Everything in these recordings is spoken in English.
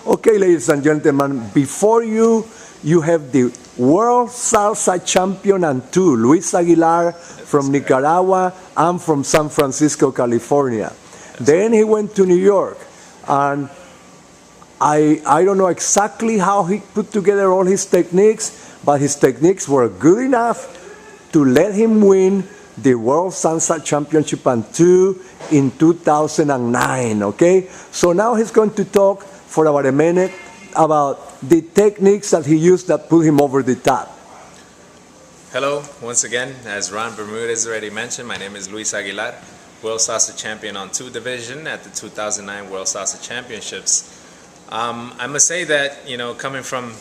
Okay, ladies and gentlemen, before you, you have the world salsa champion and two, Luis Aguilar from Nicaragua and from San Francisco, California. Then he went to New York, and I don't know exactly how he put together all his techniques, but his techniques were good enough to let him win the World Salsa Championship and two in 2009, okay? So now he's going to talk for about a minute about the techniques that he used that put him over the top. Hello, once again, as Ron Bermudez already mentioned, my name is Luis Aguilar, World Salsa Champion on 2 division at the 2009 World Salsa Championships. I must say that, coming from,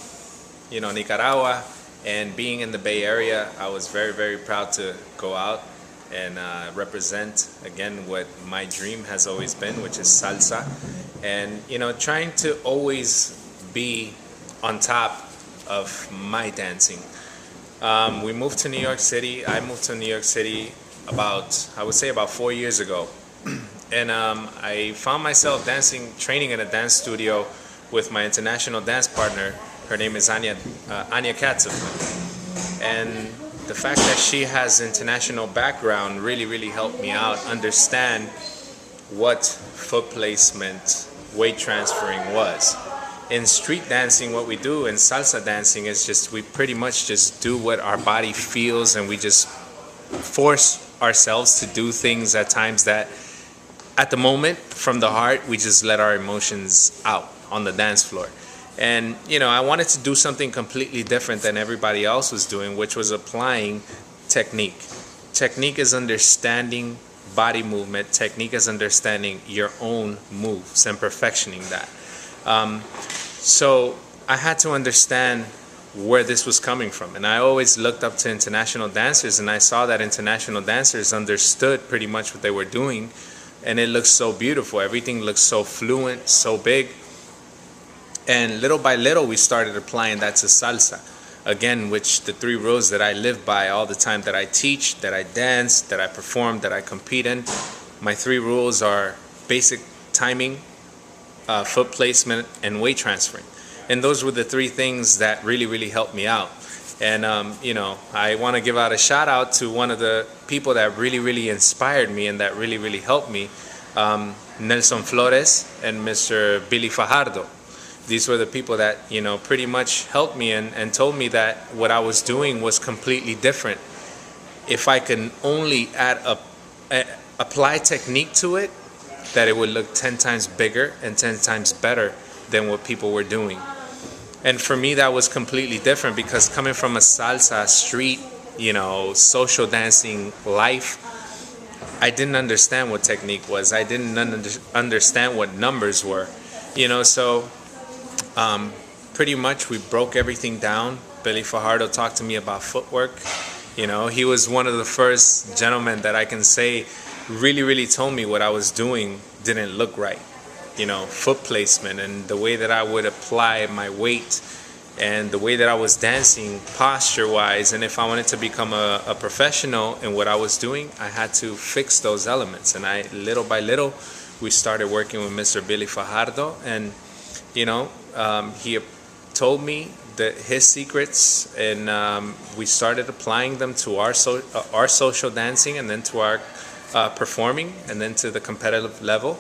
Nicaragua and being in the Bay Area, I was very, very proud to go out and represent, again, what my dream has always been, which is salsa. And, trying to always be on top of my dancing. We moved to New York City. I moved to New York City about 4 years ago. And I found myself training in a dance studio with my international dance partner. Her name is Anya Katzov. And the fact that she has international background really, really helped me out understand what foot placement, weight transferring was. In street dancing, what we do in salsa dancing is we pretty much just do what our body feels, and we just force ourselves to do things at times that at the moment, from the heart, we just let our emotions out on the dance floor. And, I wanted to do something completely different than everybody else was doing, which was applying technique. Technique is understanding body movement. Technique is understanding your own moves and perfectioning that. So I had to understand where this was coming from. And I always looked up to international dancers, and I saw that international dancers understood pretty much what they were doing. And it looks so beautiful. Everything looks so fluent, so big. And little by little, we started applying that to salsa. Again, which the 3 rules that I live by all the time, that I teach, that I dance, that I perform, that I compete in. My 3 rules are basic timing, foot placement, and weight transferring. And those were the 3 things that really, really helped me out. And, I want to give out a shout out to one of the people that really, really inspired me and that really, really helped me, Nelson Flores and Mr. Billy Fajardo. These were the people that, pretty much helped me and told me that what I was doing was completely different. If I can only apply technique to it, that it would look 10 times bigger and 10 times better than what people were doing. And for me, that was completely different, because coming from a salsa, street, social dancing life, I didn't understand what technique was. I didn't understand what numbers were, so pretty much we broke everything down. Billy Fajardo talked to me about footwork. He was one of the first gentlemen that I can say really, really told me what I was doing didn't look right. Foot placement and the way that I would apply my weight and the way that I was dancing posture-wise. And if I wanted to become a professional in what I was doing, I had to fix those elements. And little by little, we started working with Mr. Billy Fajardo. And, he told me his secrets, and we started applying them to our social dancing, and then to our performing, and then to the competitive level,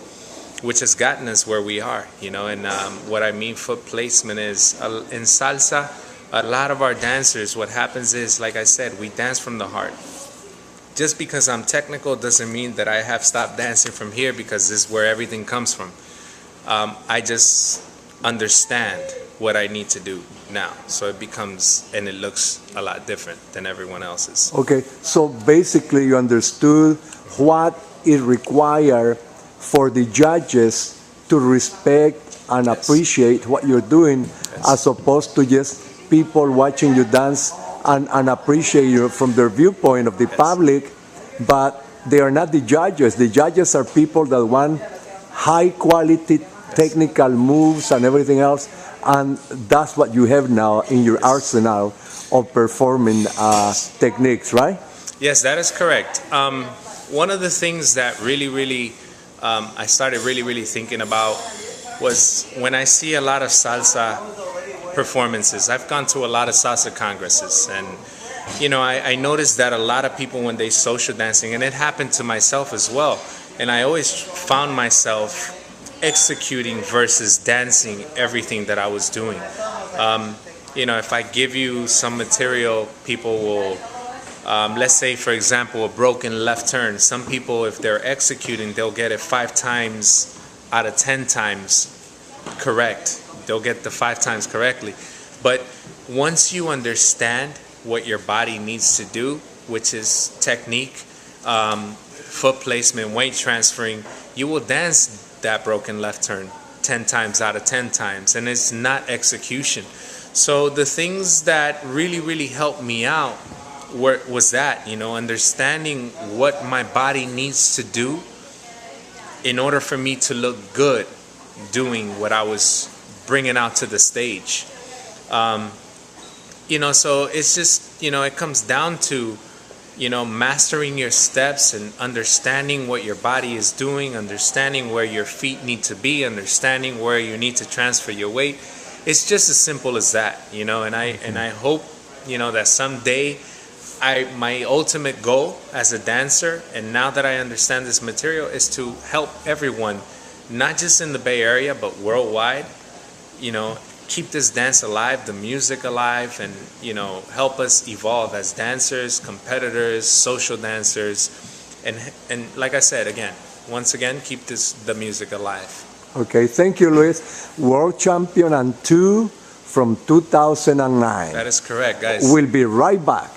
which has gotten us where we are, and what I mean foot placement is, in salsa, a lot of our dancers, what happens is, like I said, we dance from the heart. Just because I'm technical doesn't mean that I have stopped dancing from here, because this is where everything comes from. I just understand what I need to do now, so it becomes, and it looks a lot different than everyone else's. Okay, so basically you understood what it required for the judges to respect and appreciate what you're doing, as opposed to just people watching you dance and appreciate you from their viewpoint of the public, but they are not the judges. The judges are people that want high quality technical moves and everything else, and that's what you have now in your arsenal of performing techniques, right? Yes, that is correct. One of the things that really, really I started really, really thinking about was when I see a lot of salsa performances. I've gone to a lot of salsa congresses, and I noticed that a lot of people, when they social dancing, and it happened to myself as well, and I always found myself executing versus dancing everything that I was doing. If I give you some material, people will, let's say for example, a broken left turn. Some people, if they're executing, they'll get it 5 times out of 10 times correct. They'll get the 5 times correctly. But once you understand what your body needs to do, which is technique, foot placement, weight transferring, you will dance that broken left turn 10 times out of 10 times, and it's not execution. So the things that really helped me out was that, understanding what my body needs to do in order for me to look good doing what I was bringing out to the stage. So it's just, it comes down to, mastering your steps and understanding what your body is doing, understanding where your feet need to be, understanding where you need to transfer your weight. It's just as simple as that, and I hope, that someday my ultimate goal as a dancer, and now that I understand this material, is to help everyone, not just in the Bay Area, but worldwide, keep this dance alive, the music alive, and help us evolve as dancers, competitors, social dancers, and like I said, once again, keep the music alive. Okay, thank you, Luis. World champion and 2 from 2009. That is correct, guys. We'll be right back.